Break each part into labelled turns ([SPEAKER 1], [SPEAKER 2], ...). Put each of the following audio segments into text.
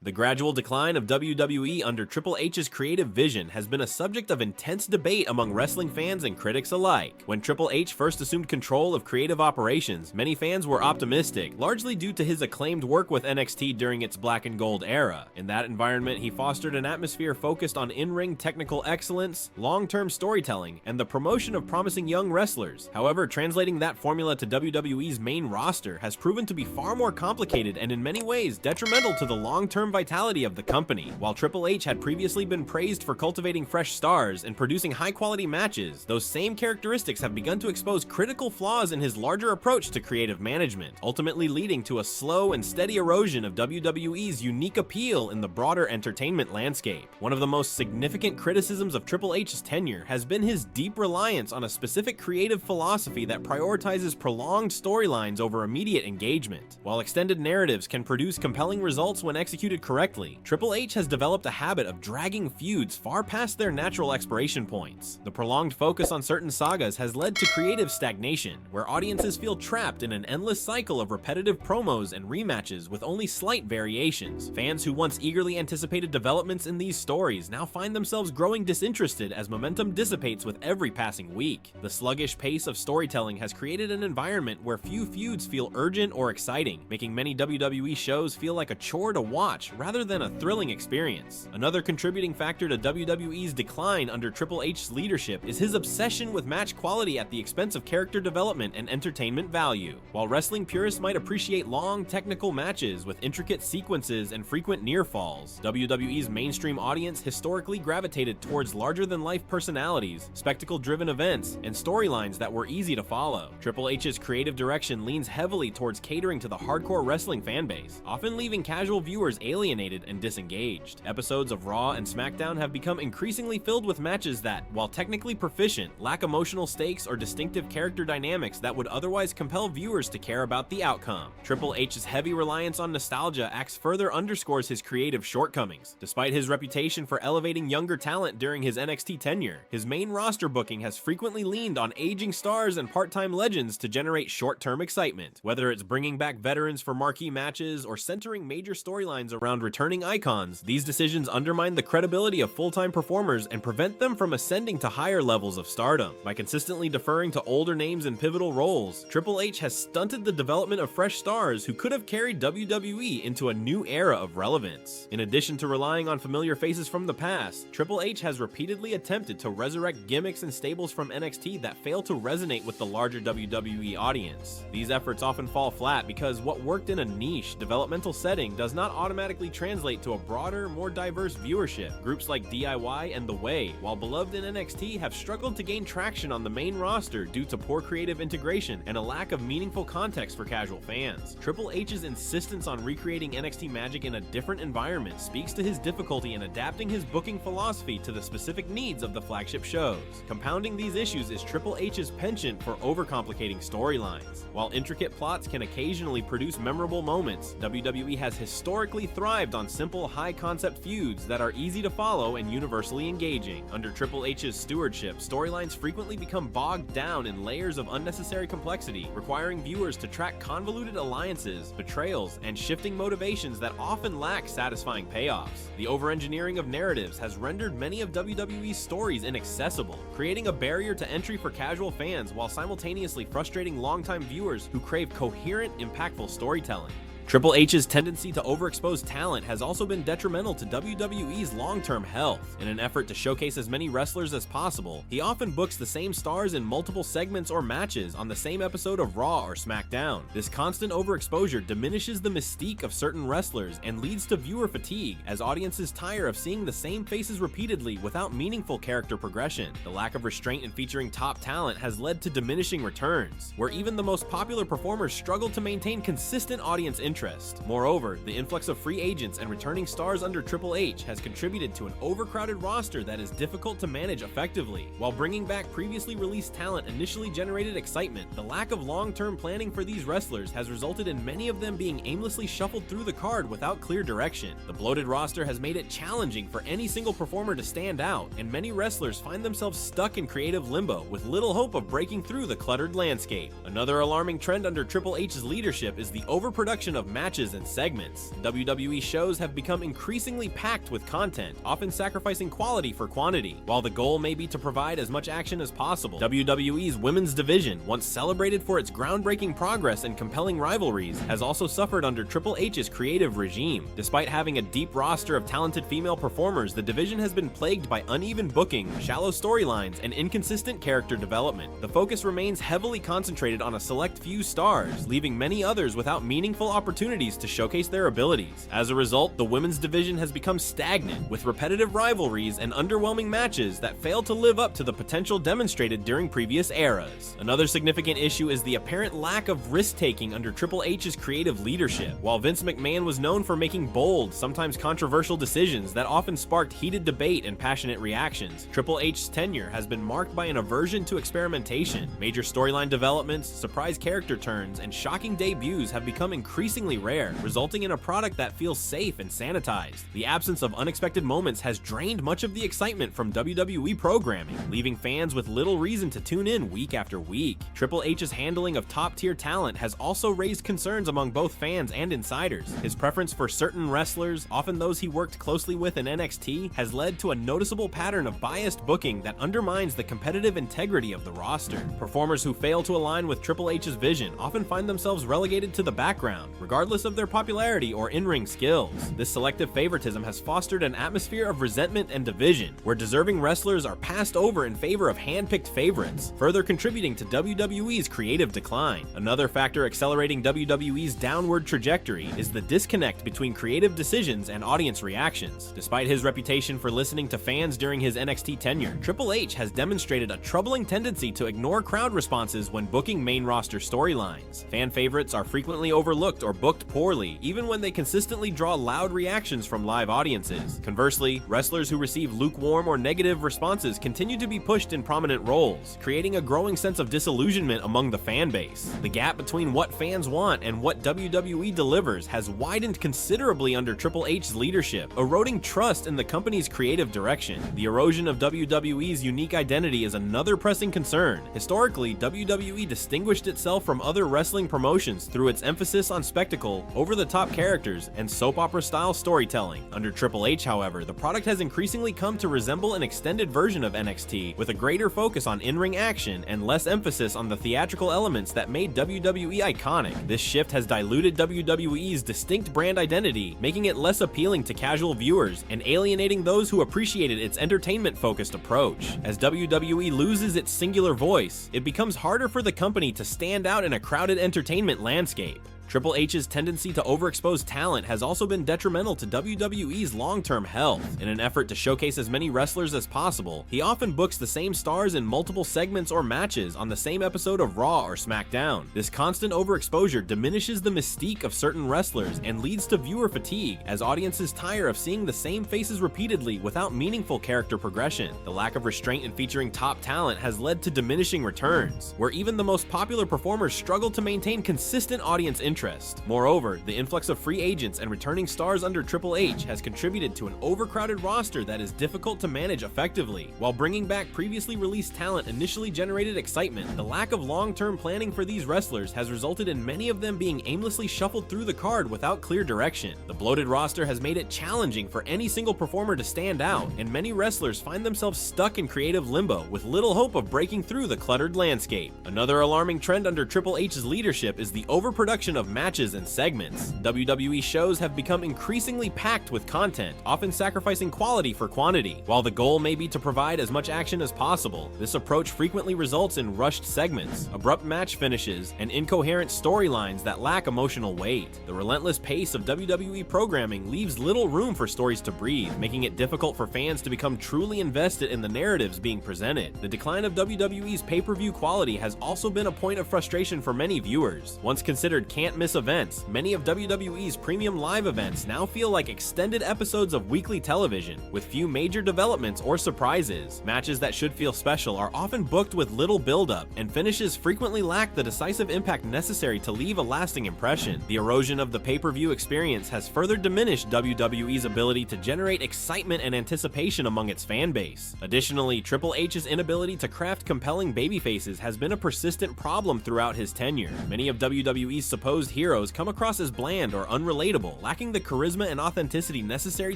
[SPEAKER 1] The gradual decline of WWE under Triple H's creative vision has been a subject of intense debate among wrestling fans and critics alike. When Triple H first assumed control of creative operations, many fans were optimistic, largely due to his acclaimed work with NXT during its black and gold era. In that environment, he fostered an atmosphere focused on in-ring technical excellence, long-term storytelling, and the promotion of promising young wrestlers. However, translating that formula to WWE's main roster has proven to be far more complicated and in many ways detrimental to the long-term vitality of the company. While Triple H had previously been praised for cultivating fresh stars and producing high-quality matches, those same characteristics have begun to expose critical flaws in his larger approach to creative management, ultimately leading to a slow and steady erosion of WWE's unique appeal in the broader entertainment landscape. One of the most significant criticisms of Triple H's tenure has been his deep reliance on a specific creative philosophy that prioritizes prolonged storylines over immediate engagement. While extended narratives can produce compelling results when executed correctly, Triple H has developed a habit of dragging feuds far past their natural expiration points. The prolonged focus on certain sagas has led to creative stagnation, where audiences feel trapped in an endless cycle of repetitive promos and rematches with only slight variations. Fans who once eagerly anticipated developments in these stories now find themselves growing disinterested as momentum dissipates with every passing week. The sluggish pace of storytelling has created an environment where few feuds feel urgent or exciting, making many WWE shows feel like a chore to watch rather than a thrilling experience. Another contributing factor to WWE's decline under Triple H's leadership is his obsession with match quality at the expense of character development and entertainment value. While wrestling purists might appreciate long, technical matches with intricate sequences and frequent near falls, WWE's mainstream audience historically gravitated towards larger-than-life personalities, spectacle-driven events, and storylines that were easy to follow. Triple H's creative direction leans heavily towards catering to the hardcore wrestling fanbase, often leaving casual viewers alienated and disengaged. Episodes of Raw and SmackDown have become increasingly filled with matches that, while technically proficient, lack emotional stakes or distinctive character dynamics that would otherwise compel viewers to care about the outcome. Triple H's heavy reliance on nostalgia acts further underscores his creative shortcomings. Despite his reputation for elevating younger talent during his NXT tenure, his main roster booking has frequently leaned on aging stars and part-time legends to generate short-term excitement. Whether it's bringing back veterans for marquee matches or centering major storylines around returning icons, these decisions undermine the credibility of full-time performers and prevent them from ascending to higher levels of stardom. By consistently deferring to older names in pivotal roles, Triple H has stunted the development of fresh stars who could have carried WWE into a new era of relevance. In addition to relying on familiar faces from the past, Triple H has repeatedly attempted to resurrect gimmicks and stables from NXT that fail to resonate with the larger WWE audience. These efforts often fall flat because what worked in a niche, developmental setting does not automatically translate to a broader, more diverse viewership. Groups like DIY and The Way, while beloved in NXT, have struggled to gain traction on the main roster due to poor creative integration and a lack of meaningful context for casual fans. Triple H's insistence on recreating NXT magic in a different environment speaks to his difficulty in adapting his booking philosophy to the specific needs of the flagship shows. Compounding these issues is Triple H's penchant for overcomplicating storylines. While intricate plots can occasionally produce memorable moments, WWE has historically thrived on simple, high-concept feuds that are easy to follow and universally engaging. Under Triple H's stewardship, storylines frequently become bogged down in layers of unnecessary complexity, requiring viewers to track convoluted alliances, betrayals, and shifting motivations that often lack satisfying payoffs. The over-engineering of narratives has rendered many of WWE's stories inaccessible, creating a barrier to entry for casual fans while simultaneously frustrating longtime viewers who crave coherent, impactful storytelling. Triple H's tendency to overexpose talent has also been detrimental to WWE's long-term health. In an effort to showcase as many wrestlers as possible, he often books the same stars in multiple segments or matches on the same episode of Raw or SmackDown. This constant overexposure diminishes the mystique of certain wrestlers and leads to viewer fatigue, as audiences tire of seeing the same faces repeatedly without meaningful character progression. The lack of restraint in featuring top talent has led to diminishing returns, where even the most popular performers struggle to maintain consistent audience interest. Moreover, the influx of free agents and returning stars under Triple H has contributed to an overcrowded roster that is difficult to manage effectively. While bringing back previously released talent initially generated excitement, the lack of long-term planning for these wrestlers has resulted in many of them being aimlessly shuffled through the card without clear direction. The bloated roster has made it challenging for any single performer to stand out, and many wrestlers find themselves stuck in creative limbo with little hope of breaking through the cluttered landscape. Another alarming trend under Triple H's leadership is the overproduction of matches and segments. WWE shows have become increasingly packed with content, often sacrificing quality for quantity. While the goal may be to provide as much action as possible, WWE's women's division, once celebrated for its groundbreaking progress and compelling rivalries, has also suffered under Triple H's creative regime. Despite having a deep roster of talented female performers, the division has been plagued by uneven booking, shallow storylines, and inconsistent character development. The focus remains heavily concentrated on a select few stars, leaving many others without meaningful opportunities to showcase their abilities. As a result, the women's division has become stagnant, with repetitive rivalries and underwhelming matches that fail to live up to the potential demonstrated during previous eras. Another significant issue is the apparent lack of risk-taking under Triple H's creative leadership. While Vince McMahon was known for making bold, sometimes controversial decisions that often sparked heated debate and passionate reactions, Triple H's tenure has been marked by an aversion to experimentation. Major storyline developments, surprise character turns, and shocking debuts have become increasingly rare, resulting in a product that feels safe and sanitized. The absence of unexpected moments has drained much of the excitement from WWE programming, leaving fans with little reason to tune in week after week. Triple H's handling of top-tier talent has also raised concerns among both fans and insiders. His preference for certain wrestlers, often those he worked closely with in NXT, has led to a noticeable pattern of biased booking that undermines the competitive integrity of the roster. Performers who fail to align with Triple H's vision often find themselves relegated to the background, regardless of their popularity or in-ring skills. This selective favoritism has fostered an atmosphere of resentment and division, where deserving wrestlers are passed over in favor of hand-picked favorites, further contributing to WWE's creative decline. Another factor accelerating WWE's downward trajectory is the disconnect between creative decisions and audience reactions. Despite his reputation for listening to fans during his NXT tenure, Triple H has demonstrated a troubling tendency to ignore crowd responses when booking main roster storylines. Fan favorites are frequently overlooked or booked poorly, even when they consistently draw loud reactions from live audiences. Conversely, wrestlers who receive lukewarm or negative responses continue to be pushed in prominent roles, creating a growing sense of disillusionment among the fan base. The gap between what fans want and what WWE delivers has widened considerably under Triple H's leadership, eroding trust in the company's creative direction. The erosion of WWE's unique identity is another pressing concern. Historically, WWE distinguished itself from other wrestling promotions through its emphasis on spectacle, over-the-top characters, and soap opera-style storytelling. Under Triple H, however, the product has increasingly come to resemble an extended version of NXT, with a greater focus on in-ring action and less emphasis on the theatrical elements that made WWE iconic. This shift has diluted WWE's distinct brand identity, making it less appealing to casual viewers and alienating those who appreciated its entertainment-focused approach. As WWE loses its singular voice, it becomes harder for the company to stand out in a crowded entertainment landscape. Triple H's tendency to overexpose talent has also been detrimental to WWE's long-term health. In an effort to showcase as many wrestlers as possible, he often books the same stars in multiple segments or matches on the same episode of Raw or SmackDown. This constant overexposure diminishes the mystique of certain wrestlers and leads to viewer fatigue, as audiences tire of seeing the same faces repeatedly without meaningful character progression. The lack of restraint in featuring top talent has led to diminishing returns, where even the most popular performers struggle to maintain consistent audience interest. Moreover, the influx of free agents and returning stars under Triple H has contributed to an overcrowded roster that is difficult to manage effectively. While bringing back previously released talent initially generated excitement, the lack of long-term planning for these wrestlers has resulted in many of them being aimlessly shuffled through the card without clear direction. The bloated roster has made it challenging for any single performer to stand out, and many wrestlers find themselves stuck in creative limbo with little hope of breaking through the cluttered landscape. Another alarming trend under Triple H's leadership is the overproduction of matches and segments. WWE shows have become increasingly packed with content, often sacrificing quality for quantity. While the goal may be to provide as much action as possible, this approach frequently results in rushed segments, abrupt match finishes, and incoherent storylines that lack emotional weight. The relentless pace of WWE programming leaves little room for stories to breathe, making it difficult for fans to become truly invested in the narratives being presented. The decline of WWE's pay-per-view quality has also been a point of frustration for many viewers. Once considered can't-miss events, many of WWE's premium live events now feel like extended episodes of weekly television, with few major developments or surprises. Matches that should feel special are often booked with little build-up, and finishes frequently lack the decisive impact necessary to leave a lasting impression. The erosion of the pay-per-view experience has further diminished WWE's ability to generate excitement and anticipation among its fan base. Additionally, Triple H's inability to craft compelling babyfaces has been a persistent problem throughout his tenure. Many of WWE's supposed characterized heroes come across as bland or unrelatable, lacking the charisma and authenticity necessary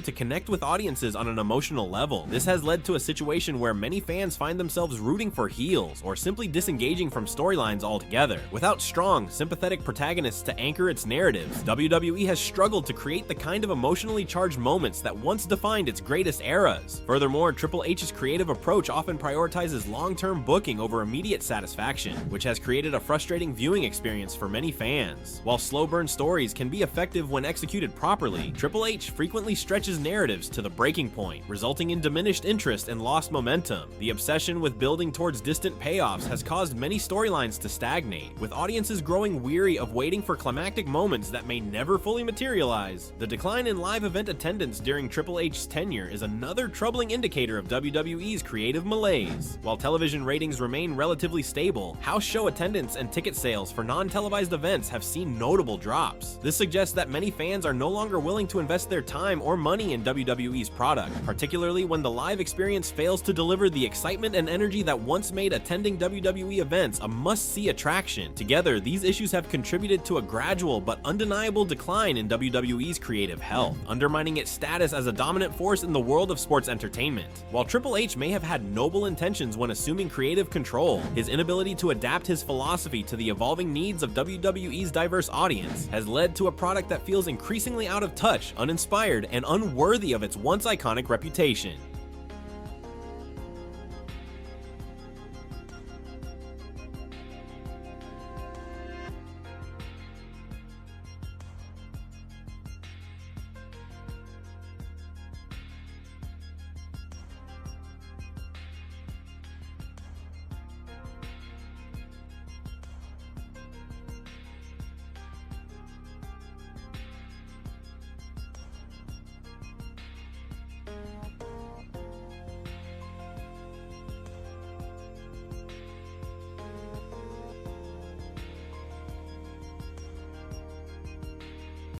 [SPEAKER 1] to connect with audiences on an emotional level. This has led to a situation where many fans find themselves rooting for heels or simply disengaging from storylines altogether. Without strong, sympathetic protagonists to anchor its narratives, WWE has struggled to create the kind of emotionally charged moments that once defined its greatest eras. Furthermore, Triple H's creative approach often prioritizes long-term booking over immediate satisfaction, which has created a frustrating viewing experience for many fans. While slow-burn stories can be effective when executed properly, Triple H frequently stretches narratives to the breaking point, resulting in diminished interest and lost momentum. The obsession with building towards distant payoffs has caused many storylines to stagnate, with audiences growing weary of waiting for climactic moments that may never fully materialize. The decline in live event attendance during Triple H's tenure is another troubling indicator of WWE's creative malaise. While television ratings remain relatively stable, house show attendance and ticket sales for non-televised events have seen notable drops. This suggests that many fans are no longer willing to invest their time or money in WWE's product, particularly when the live experience fails to deliver the excitement and energy that once made attending WWE events a must-see attraction. Together, these issues have contributed to a gradual but undeniable decline in WWE's creative health, undermining its status as a dominant force in the world of sports entertainment. While Triple H may have had noble intentions when assuming creative control, his inability to adapt his philosophy to the evolving needs of WWE's diverse audience has led to a product that feels increasingly out of touch, uninspired, and unworthy of its once iconic reputation.